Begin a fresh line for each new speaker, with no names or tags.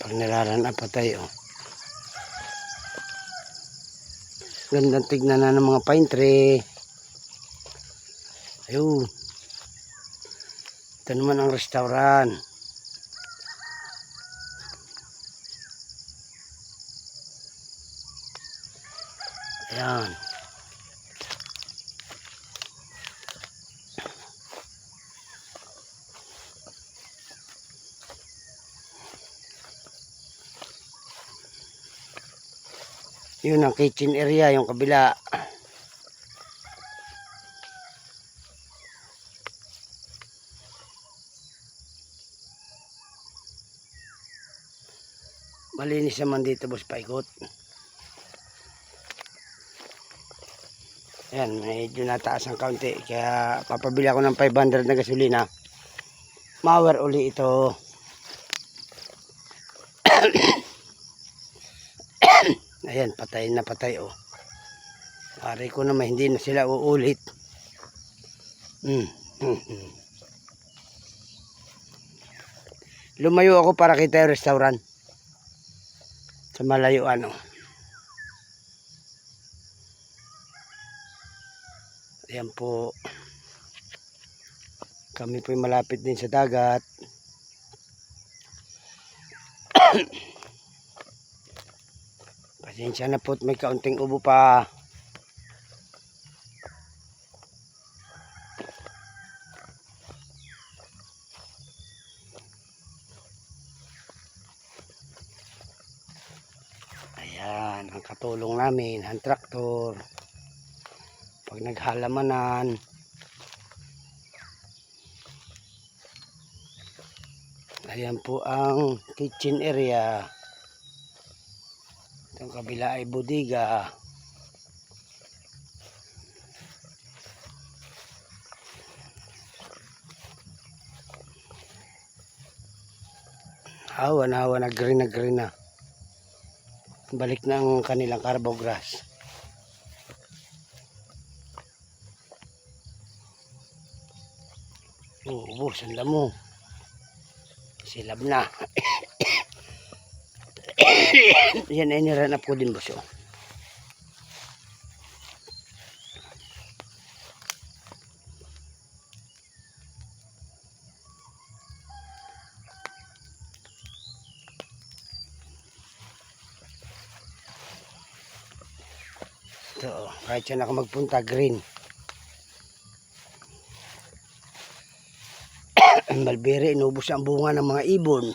Pag nilaran na patay, oh. Gandang tignan na ng mga pine tree. Ayun. Ito naman ang restaurant. Ayan. Yun ang kitchen area, yung kabila. Malinis naman dito, boss, paikot. Ayan, medyo nataas ang kaunti. Kaya papabili ako ng 500 na gasolina. Mower uli ito. Ayan, patay na patay, oh. Pare ko naman, hindi na sila uulit. Lumayo ako para kita yung restaurant. Sa malayuan, oh. Ayan po. Kami po malapit din sa dagat. Pasensya na po at may kaunting ubo pa. Ayan, ang katulong namin, hand tractor. Pag naghalamanan. Ayan po ang kitchen area. Itong kabila ay bodega. Hawa na green na. Balik na ang kanilang carbo grass. Oo, sanda mo. Silab na. Yan ay niran up ko din, boss. Oh. Ito, kahit saan ako magpunta, green. Malbere, inubos ang bunga ng mga ibon.